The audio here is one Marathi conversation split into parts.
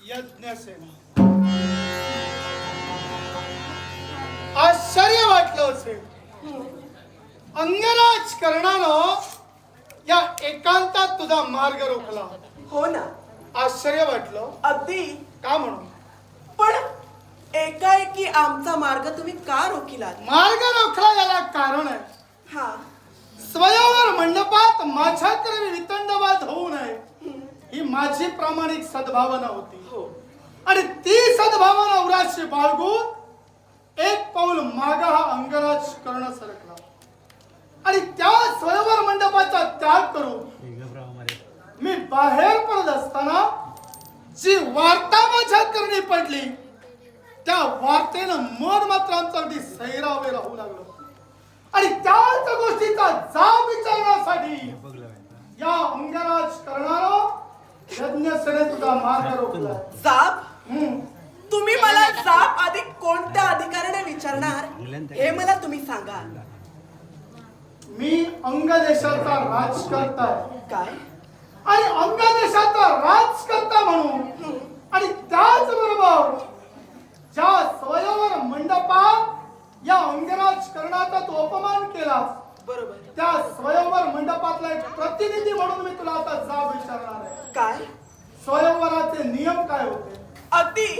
यज्ञसेना आश्चर्य वाटलं असेल. अंगराज कर्णानं या एकांतात तुझा मार्ग रोखला. हो ना. आश्चर्य वाटलं. अगदी. का म्हणून? पण एकाएकी आमचा मार्ग तुम्ही का रोखिला? मार्ग रोखला याला कारण आहे. हा. स्वयंवर मंडपात माझ्याकडे वितंडवाद होऊ नये ही माझी प्रामाणिक सद्भावना होती. हो. आणि ती सद्भावना उराशी बाळगून एक पाऊल मागा हा अंगराज कर्ण सरकला. आणि त्या स्वयंवर मंडपाचा त्याग करून मी बाहेर पडत असताना जी वार्ता माझ्या करणी पडली त्या वार्तेनं मन मात्र आमचं अगदी सैरावे राहू लागलं. आणि त्याच गोष्टीचा जाब विचारण्यासाठी या अंगराज कर्णानं यज्ञसेनेत तुझा मार्ग रोखला. जाब? तुम्ही मला जाब आधी कोणत्या अधिकाऱ्याने विचारणार हे मला तुम्ही सांगा. मी अंग देशाचा राजकर्ता आहे. काय? आणि अंग देशाचा राजकर्ता म्हणून आणि त्याचबरोबर ज्या स्वयंवर मंडपात या अंगराज कर्णाचा तू अपमान केला बरोबर त्या स्वयंवर मंडपातला एक प्रतिनिधी म्हणून मी तुला आता जाब विचारणार आहे. काय? स्वयंवराचे नियम काय होते? अगदी.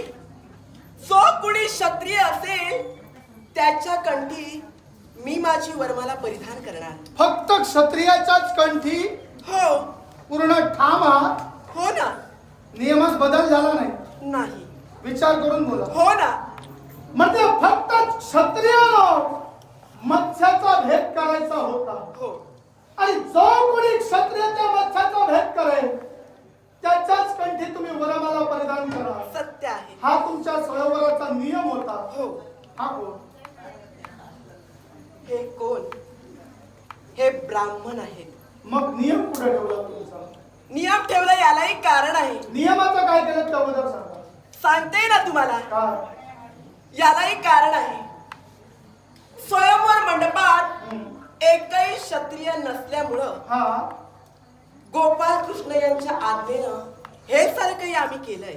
जो कुणी क्षत्रिय असेल त्याच्या कंठी मी माझी वरमाला परिधान करणार. फक्त क्षत्रियाच्याच कंठी? हो. पूर्ण ठाम आहात? हो ना. नियमात बदल झाला नाही? नाही. विचार करून बोला. हो ना. म्हणजे फक्त क्षत्रियानं मत्स्याचा भेद करायचा होता. हो. आणि जो कोणी क्षत्रिय त्या मत्स्याचा भेद करेल त्याच्याच कंठी तुम्ही वरमाला परिधान करा. सत्य आहे. हा तुमच्या स्वयंवराचा नियम होता. हो. हा कोण? हे कोण? हे ब्राह्मण आहेत. मग नियम कुठे ठेवला तुमचा? नियम ठेवला यालाही कारण आहे. नियमाचं काय केलं त्याबद्दल सांगा. सांगते ना तुम्हाला. काय? यालाही कारण आहे. स्वयंवर मंडपात एकही क्षत्रिय नसल्यामुळं हा गोपाल कृष्ण यांच्या आज्ञेनं हे सारं काही आम्ही केलंय.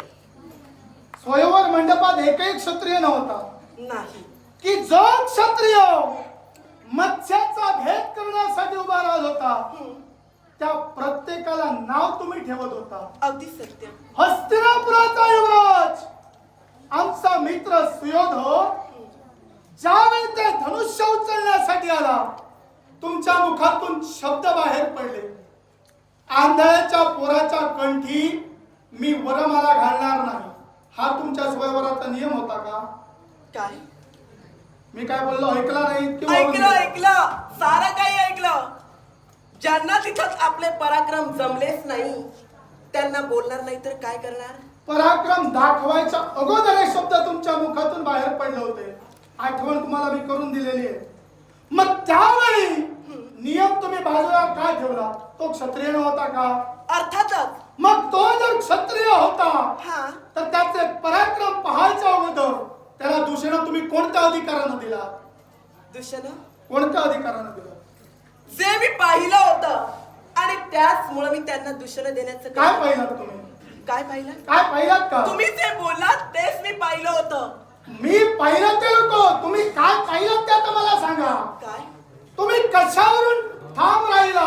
स्वयंवर मंडपात एकही क्षत्रिय नव्हता? नाही. की जो क्षत्रिय मत्स्याचा भेद करण्यासाठी उभा राहत होता त्या प्रत्येकाला नाव तुम्ही ठेवत होता. अगदी सत्य. हस्तिनापुराचा युवराज आमचा मित्र सुयोधन ज्यावेळी ते धनुष्य उचलण्यासाठी आला तुमच्या मुखातून शब्द बाहेर पडले. आंधळ्याच्या पोराच्या कंठी मी वरमाला घालणार नाही. हा तुमच्या स्वयंवराचा नियम होता का? काय? मी काय बोललो ऐकला नाही? ऐकलं. सारं काही ऐकलं. ज्यांना तिथंच आपले पराक्रम जमलेच नाही त्यांना बोलणार नाही तर काय करणार? पराक्रम दाखवायच्या अगोदर हे शब्द तुमच्या मुखातून बाहेर पडले होते. आठवण तुम्हाला मी करून दिलेली आहे. मग त्यावेळी नियम तुम्ही बाजूला काय ठेवला? तो क्षत्रिय नव्हता का? अर्थातच. मग तो जर क्षत्रिय होता हा तर त्याचे पराक्रम पाहायच्या अगोदर त्याला दूषण तुम्ही कोणत्या अधिकारानं दिला? दूषण? कोणत्या अधिकारानं दिला? जे मी पाहिलं होतं आणि त्याचमुळे मी त्यांना दूषण देण्याचं काय पाहिलं तुम्ही? काय पाहिलं? काय पाहिलात का? तुम्ही जे बोललात तेच मी पाहिलं होतं. मी पाहिलं ते लोक. तुम्ही काय पाहिलं ते आता मला सांगा. काय? तुम्ही कशावरून ठाम राहिला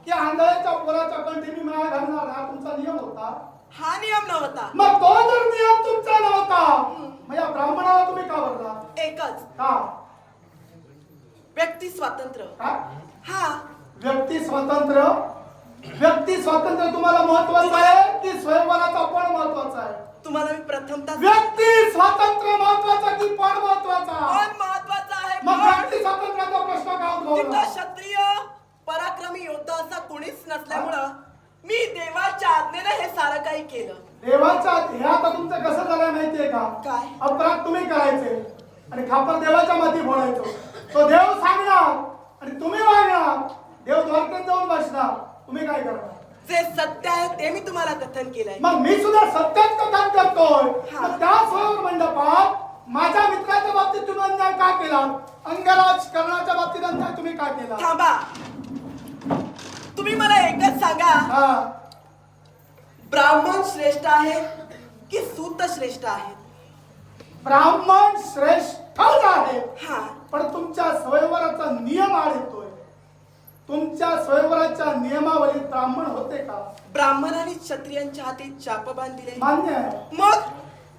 की आंधळ्याच्या पोराच्या कंठी मी माया घालणार? हा तुमचा नियम होता? हा नियम नव्हता. मग तो जर नियम तुमचा नव्हता मग या ब्राह्मणाला तुम्ही का भरला? एकच. का? व्यक्ती स्वातंत्र्य. काय? हा. व्यक्ती स्वातंत्र्य? व्यक्ती स्वातंत्र्य तुम्हाला महत्वाचं आहे की स्वयंवराचा पण महत्वाचा आहे? तुम्हाला मी प्रथमतः व्यक्ती स्वातंत्र्य महत्वाचा की पण महत्वाचा? पण महत्वाचा आहे. मग व्यक्ती स्वातंत्र्याचा प्रश्न का उद्भवला? तिथं क्षत्रिय पराक्रमी योद्धा असा कोणीच नसल्यामुळं मी देवाच्या आज्ञेने हे सारं काही केलं. देवाच्या हे आता तुमचं कसं झालं माहितीये का? काय? अपराध तुम्ही करायचे आणि खापर देवाच्या माती फोडायचो. तो देव सांगणार आणि तुम्ही वागणार. देव द्वारकेत जाऊन बसणार. तुम्ही काय करणार? जे सत्य आहे ते मी तुम्हाला कथन केलंय. मग मी सुद्धा सत्याच कथन करतोय. हा. मग त्या स्वयंवर मंडपात माझ्या मित्राच्या बाबतीत तुम्ही अन्याय का केला? अंगराज कर्णाच्या बाबतीत अन्याय तुम्ही का केला? थांबा. तुम्ही मला एकच सांगा, हा ब्राह्मण श्रेष्ठ आहे की सूत श्रेष्ठ आहे? ब्राह्मण श्रेष्ठच आहे, हा, पण तुमच्या स्वयंवराचा नियम आड येतोय. तुमच्या स्वयंवराच्या नियमावलीत ब्राह्मण होते का? ब्राह्मणाने क्षत्रियांच्या हाती चापबाण दिले. मान्य आहे.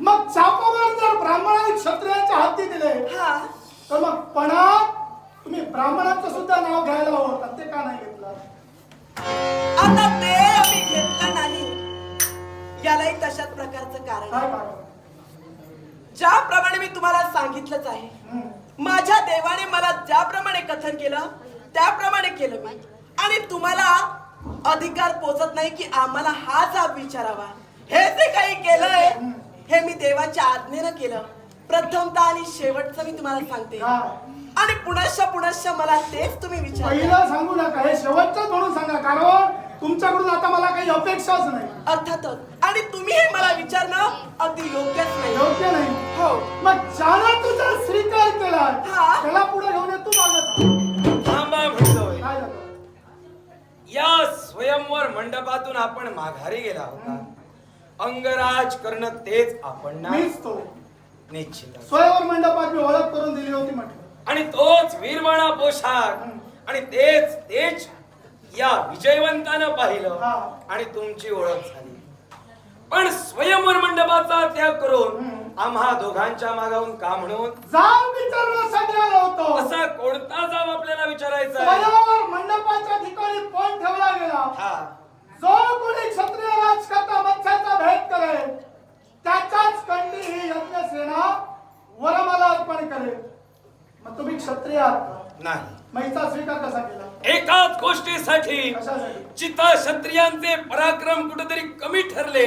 मग चापबाण जर ब्राह्मणाने क्षत्रियांच्या हाती दिले, हा, तर मग पणा तुम्ही ब्राह्मणाचं सुद्धा नाव घ्यायला हवं होतं, ते का नाही घेतलं? आता ते आम्ही घेतलं नाही, यालाही तशाच प्रकारचं कारण काय आहे. कारण? ज्याप्रमाणे मी तुम्हाला सांगितलंच आहे, माझ्या देवाने मला ज्याप्रमाणे कथन केलं त्याप्रमाणे केलं मी. आणि तुम्हाला अधिकार पोचत नाही की आम्हाला हा जाब विचारावा. हे जे काही केलंय हे मी देवाच्या आज्ञेनं केलं. प्रथमतः आणि शेवटचं मी तुम्हाला सांगते. हा. आणि पुनश्च मला तेच तुम्ही विचार. पहिलं सांगू नका, हे शेवटचं म्हणून सांगा, कारण तुमच्याकडून आता मला काही अपेक्षाच नाही. अर्थातच. आणि तुम्ही हे मला विचारणं अगदी योग्यच नाही. योग्य नाही. हो. मग ज्यानं तुझा स्वीकार केला हा. त्याला पुढे घेऊन ये, तू मागत थांबा म्हणतोय. काय झालं? या स्वयंवर मंडपातून आपण माघारी गेला होता. अंगराज करणं तेच आपण ना? मीच तो. निश्चित. स्वयंवर मंडपात मी ओळख करून दिली होती म्हटलं. आणि तोच वीरवाणा पोशाख आणि तेच या विजयवंतानं पाहिलं हा. आणि तुमची ओळख झाली. पण स्वयंवर मंडपाचा त्याग करून आम्हा दोघांच्या मागाहून का म्हणून? जाब विचारण्यासाठी आलो होतो. असा कोणता जाब आपल्याला विचारायचा आहे? स्वयंवर मंडपाच्या ठिकाणी कोण ठेवला गेला? हा, जो कोणी क्षत्रिय राजकर्ता मत्स्याचा भेद करेल त्याच्याच कंडी ही यज्ञसेना वरमाला अर्पण करेल. मग तुम्ही क्षत्रिय आहात का? नाही. मग हिचा स्वीकार कसा केला? एकाच गोष्टीसाठी कशासाठी? चिता क्षत्रियांचे पराक्रम कुठेतरी कमी ठरले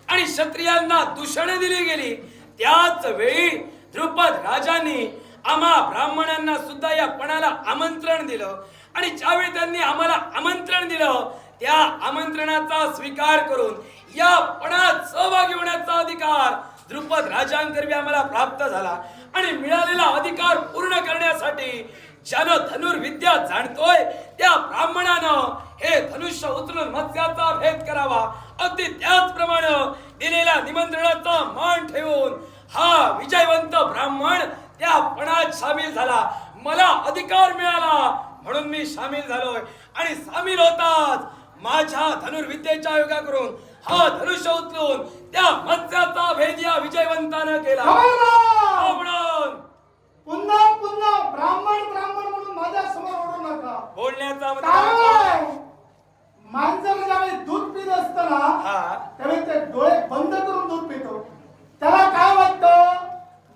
आणि क्षत्रियांना दूषणे दिली गेली. त्याच वेळी द्रुपद राजांनी आम्हा ब्राह्मणांना सुद्धा या पणाला आमंत्रण दिलं. आणि ज्यावेळी त्यांनी आम्हाला आमंत्रण दिलं त्या आमंत्रणाचा स्वीकार करून या पणात सहभागी होण्याचा अधिकार द्रुपद राजांकरवी आम्हाला प्राप्त झाला. आणि मिळालेला अधिकार पूर्ण करण्यासाठी ज्यानं धनुर्विद्या जाणतोय त्या ब्राह्मणानं हे धनुष्य उचलून मत्स्याचा भेद करावा. अगदी त्याचप्रमाणे दिलेल्या निमंत्रणाचा मान ठेवून हा विजयवंत ब्राह्मण त्या पणात सामील झाला. मला अधिकार मिळाला म्हणून मी सामील झालोय. आणि सामील होताच माझ्या धनुर्विद्येच्या योगा करून हा धनुष्य उचलून त्या मत्स्याचा भेद या विजयवंतानं केला. म्हणून पुन्हा ब्राह्मण म्हणून माझ्या समोर ओढू नका. बोलण्याचा कारण मांजर ज्यावेळी दूध पित असताना हा. त्यावेळी ते डोळे बंद करून दूध पितो. त्याला काय वाटतं?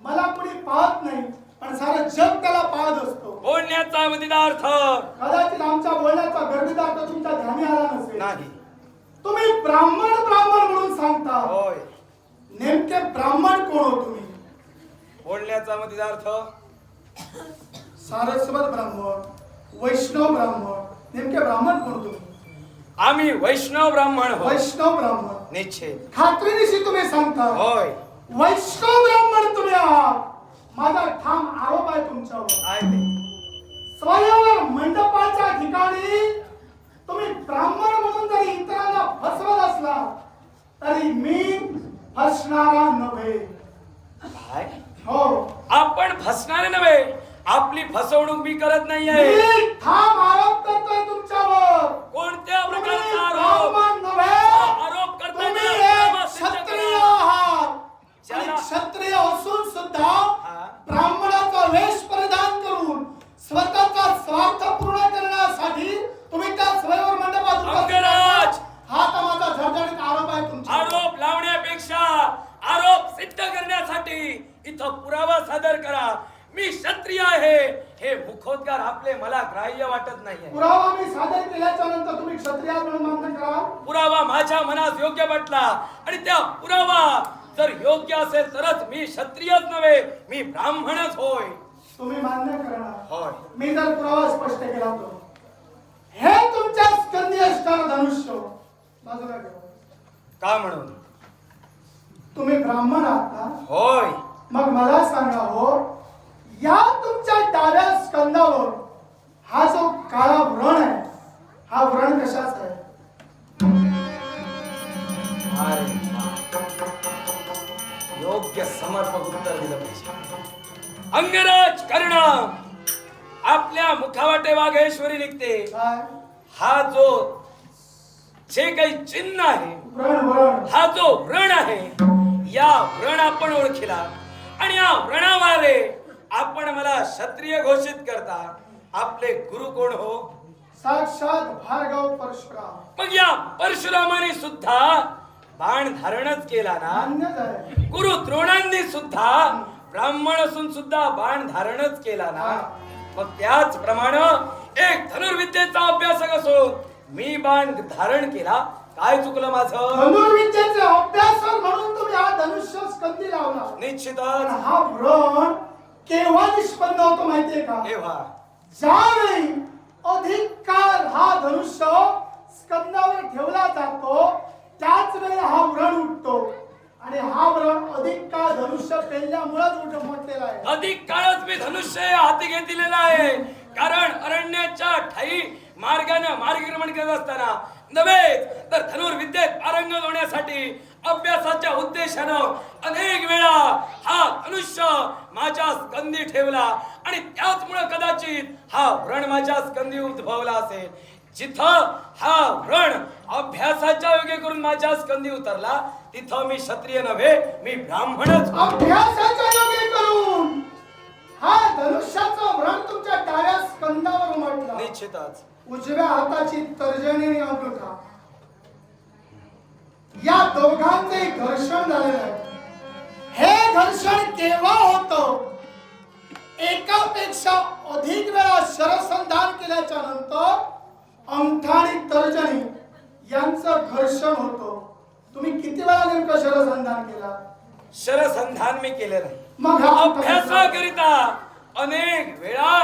मला कोणी पाहत नाही, पण सारं जग त्याला पाहत असतो. बोलण्याचा अर्थ कदाचित आमच्या बोलण्याचा गर्भितार्थ तुमच्या ध्यानी आला नसेल. नाही. तुम्ही ब्राह्मण म्हणून सांगता. होय. नेमके ब्राह्मण कोण हो तुम्ही? बोलण्याचा अर्थ सारस्वत ब्राह्मण, वैष्णव ब्राह्मण. नेमके ब्राह्मण कोण तुम्ही? आम्ही वैष्णव ब्राह्मण होय. वैष्णव ब्राह्मण. निश्चित. खात्रीनिशी तुम्ही सांगता होय. वैष्णव ब्राह्मण तुम्ही आहात. माझा ठाम आरोप आहे तुमच्यावर. काय ते? स्वयंवर मंडपाच्या ठिकाणी तुम्ही ब्राह्मण म्हणून जरी इतरांना फसवत असला तरी मी फसणारा नव्हे. काय? हो. आपण फसणारे नव्हे. आपली फसवणूक मी करत नाही आहे. मी ठाम आरोप करतोय तुमच्यावर. कोणत्या तुम्ही प्रकारचा आरोप? ब्राह्मण नव्हे. आरोप करताय तुम्ही मला एक क्षत्रिय आहात. आणि ज्याला- क्षत्रिय असून सुद्धा हा. ब्राह्मणाचा वेश परिधान करून स्वतःचा स्वार्थ पूर्ण करण्यासाठी तुम्ही त्या स्वयंवर मंडपात उपस्थित अंगराज! आहात. हा तर माझा झणझणीत आरोप आहे तुमच्यावर. आरोप लावण्यापेक्षा आरोप सिद्ध करण्यासाठी इथं पुरावा सादर करा. मी क्षत्रिय आहे हे मुखोद्गार आपले मला ग्राह्य वाटत नाहीये. पुरावा मी सादर केल्याच्या नंतर तुम्ही क्षत्रिय म्हणून मान्य करा. पुरावा माझ्या मनास योग्य वाटला आणि त्या पुरावा जर योग्य असेल तरच मी क्षत्रियच नव्हे मी ब्राह्मणच होय. तुम्ही मान्य करणार. होय. मी जर पुरावा स्पष्ट केला तर हे तुमच्या स्कंदी असणार धनुष्य बाजूला ठेवा. का म्हणून? तुम्ही ब्राह्मण आहात ना? होय. मग मला सांगा हो, या तुमच्या डाव्या स्कंदावर हा जो काळा व्रण आहे हा व्रण कशाचा वाघेश्वरी निघते. काय हा जो जे काही चिन्ह आहे, व्रण हा जो व्रण आहे, या व्रण आपण ओळखिला आणि या व्रणावारे आपण मला क्षत्रिय घोषित करता. आपले गुरु कोण हो? साक्षात भार्गव परशुराम. मग या परशुरामाने सुद्धा बाण धारणच केला ना. मान्यच आहे. गुरु द्रोणांनी सुद्धा ब्राह्मण असून सुद्धा बाण धारणच केला ना. मग त्याचप्रमाणे एक धनुर्विद्येचा अभ्यासक असून मी बाण धारण केला. काय चुकलं माझं? धनुर्विद्येचे अभ्यासक म्हणून तुम्ही हा धनुष्य स्कंदी लावला. निश्चितच. पण हा व्रण केव्हा निष्पन्न होतो माहितीये का? तेव्हा ज्यावेळी अधिक काळ हा धनुष्य स्कंदावर ठेवला जातो त्याच वेळी हा व्रण उठतो. आणि हा व्रण अधिक काळ धनुष्य पेलल्यामुळेच उठमटलेला आहे. अधिक काळच मी धनुष्य हाती घेतलेला आहे. कारण अरण्याच्या ठाई मार्गाने मार्गक्रमण करत असताना नव्हे तर धनुर्विद्येत पारंगत होण्यासाठी अभ्यासाच्या उद्देशानं अनेक वेळा हा धनुष्य माझ्या स्कंदी ठेवला आणि त्याचमुळे कदाचित हा व्रण माझ्या स्कंदी उद्भवला असेल. जिथं हा व्रण अभ्यासाच्या योग्य करून माझ्या स्कंदी उतरला तिथं मी क्षत्रिय नव्हे, मी ब्राह्मणच. अभ्यासाच्या योगे करून हा धनुष्याचा व्रण तुमच्या डाव्या स्कंदावर उमटला. निश्चितच. उजव्या हाताची तर्जनी आणि अंगठा या दोघांचे घर्षण झालेलं आहे. हे घर्षण केव्हा होतं? एकापेक्षा अधिक वेळा शरसंधान केल्याच्या नंतर अंगठा आणि तर्जनी यांचं घर्षण होतं. तुम्ही किती वेळा नेमकं शरसंधान केला? शरसंधान मी केले नाही. मग हा अभ्यासाकरिता अनेक वेळा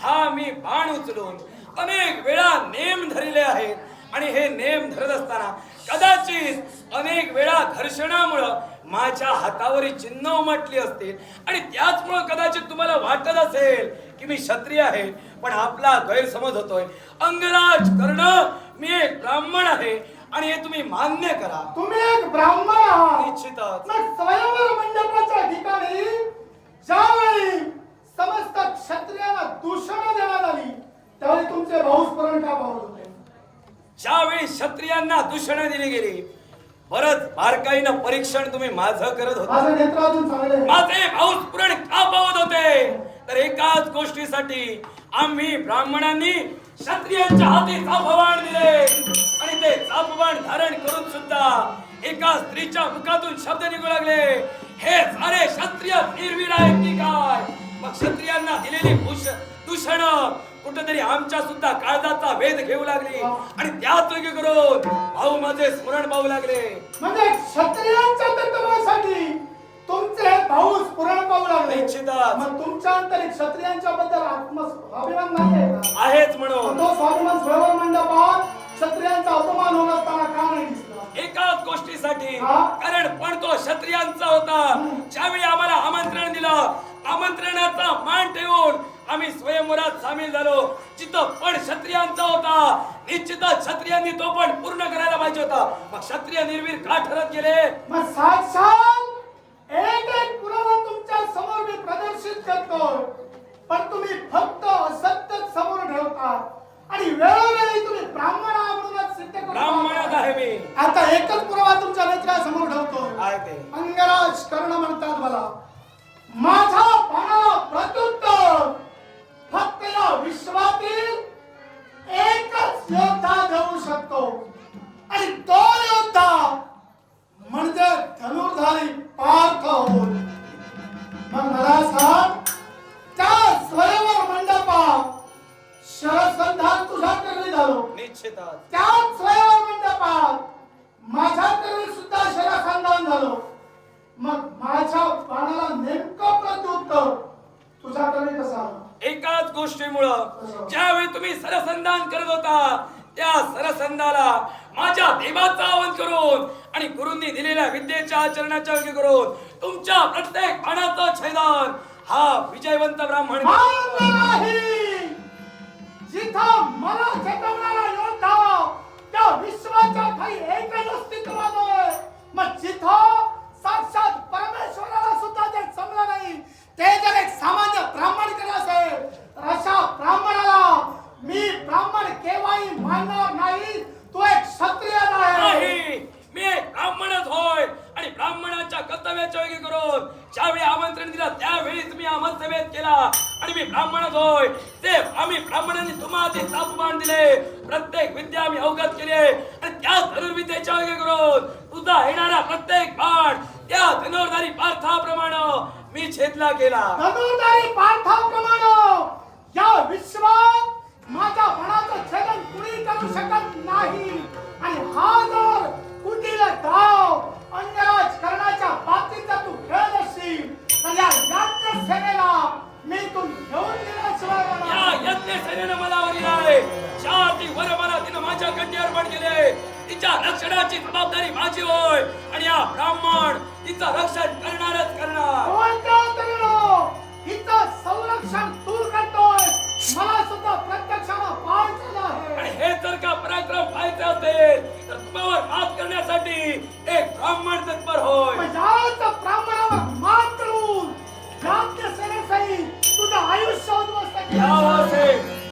हा मी बाण उचलून अनेक वेळा नेम धरले आहेत. आणि हे नेम धरत असताना कदाचित अनेक वेळा घर्षणामुळं माझ्या हातावरील चिन्ह उमटली असतील आणि त्याचमुळे कदाचित तुम्हाला वाटत असेल की मी क्षत्रिय आहे. पण आपला गैरसमज होतोय. अंगराज कर्ण मी एक ब्राह्मण आहे आणि हे तुम्ही मान्य करा. तुम्ही एक ब्राह्मण आहात. निश्चितच. मग स्वयंवर मंडपाच्या ठिकाणी ज्यावेळी समस्त क्षत्रियांना दूषण देण्यात आली त्यावेळी तुमचे भाऊ स्मरण का पावत होते? ज्यावेळी क्षत्रियांना दूषण दिली गेली बरंच बारकाईनं परीक्षण तुम्ही माझं करत होते. माझं नेत्र अजून चांगले आहे. माझे भाऊ स्फुरण का पावत होते? तर एकाच गोष्टीसाठी आम्ही ब्राह्मणांनी क्षत्रियांच्या हाती चापवाण दिले आणि ते चापवाण धारण करून सुद्धा एका स्त्रीच्या मुखातून शब्द निघू लागले, हे सारे क्षत्रिय निर्वीर आहेत की काय? मग क्षत्रियांना दिलेली दूषण कुठेतरी आमच्या सुद्धा काळजाचा वेध घेऊ लागली आणि त्याच योग्य करून भाऊ माझे स्मरण पाहू लागले. म्हणजे क्षत्रियांच्या तत्वासाठी तुमचे भाऊ स्फुरण पाहू लागले. निश्चितच. मग तुमच्या अंतरी क्षत्रियांच्या बद्दल स्वाभिमान नाही आहे का? आहेच म्हणून तो स्वाभिमान स्वयंवर मंडपात क्षत्रियांचा अपमान होत असताना का नाही दिसला? एकाच गोष्टीसाठी. हा? कारण पण तो क्षत्रियांचा होता. ज्यावेळी आम्हाला आमंत्रण दिलं आमंत्रणाचा मान ठेवून आम्ही स्वयंवरात सामील झालो. जिथं पण क्षत्रियांचा होता निश्चितच क्षत्रियांनी तो पण पूर्ण करायला पाहिजे होता. मग क्षत्रिय निर्वीर का ठरत गेले? मग साक्षात एक एक पुरावा तुमच्या समोर मी प्रदर्शित करतो पण तुम्ही फक्त असत्य समोर ठेवता आणि वेळोवेळी तुम्ही ब्राह्मण आहात म्हणूनच सिद्ध करता. ब्राह्मणात आहे मी. आता एकच पुरावा तुमच्या नेत्रासमोर ठेवतो. आहे ते. अंगराज कर्ण म्हणतात मला माझा बाणाला प्रत्युत्तर फक्त या विश्वातील एकच योद्धा देऊ शकतो आणि तो योद्धा म्हणजे धनुर्धारी पार्थ होय. मग मला सांग त्या स्वयंवर मंडपात शरसंधान तुझ्या करणी झालो. निश्चितच. त्याच स्वयंवर मंडपात माझ्या करणी सुद्धा शरसंधान झालो. मग माझ्या बाणाला नेमकं प्रत्युत्तर तुझ्या करणी कसं आलं? एकाच गोष्टीमुळं ज्यावेळी तुम्ही सरसंधान करत होता त्या सरसंधाला माझ्या देवाचा आवाहन करून आणि गुरूंनी दिलेल्या विद्येच्या आचरणाच्या योग्य करून तुमच्या प्रत्येक बाणाचं छेदन हा विजयवंत ब्राह्मण मान्य नाही. जिथं मला जगवणारा योद्धा त्या विश्वाच्या काही एकच अस्तित्वात आहे. मग जिथं साक्षात परमेश्वराला सुद्धा ते जमलं नाही ते जर एक सामान्य ब्राह्मण करत असेल तर अशा ब्राह्मणाला नाही मानणार नाही. तू एक क्षत्रिय आहे. नाही, मी एक ब्राह्मणच होय आणि ब्राह्मणाच्या कर्तव्याच्या वेगळी करून ज्यावेळी आमंत्रण दिलं त्यावेळीच मी आमंत्रित केला आणि मी ब्राह्मणच होय. ते आम्ही ब्राह्मणांनी तुम्हाला तापमान दिले, प्रत्येक विद्या आम्ही अवगत केली आणि त्या धनुर्विद्येच्या वेगळी करून तुझा येणारा प्रत्येक बाण त्या धनुर्धारी पार्थाप्रमाणे मी छेदला गेला. धनुर्धारी पार्थाप्रमाणे या विश्वात माझ्या मनाचं छेदन कुणी करू शकत नाही. आणि हा जर कुटील डाव अंगराज करण्याच्या बाबतीत जर तू खेळत असशील तर या यज्ञ सेनेला मी तू घेऊन गेल्याशिवाय या यज्ञ सेनेनं मला वरील आहे. शाती वर मला तिनं माझ्या कंठी अर्पण केले. तिच्या रक्षणाची जबाबदारी माझी होय आणि या ब्राह्मण तिचं रक्षण करणारा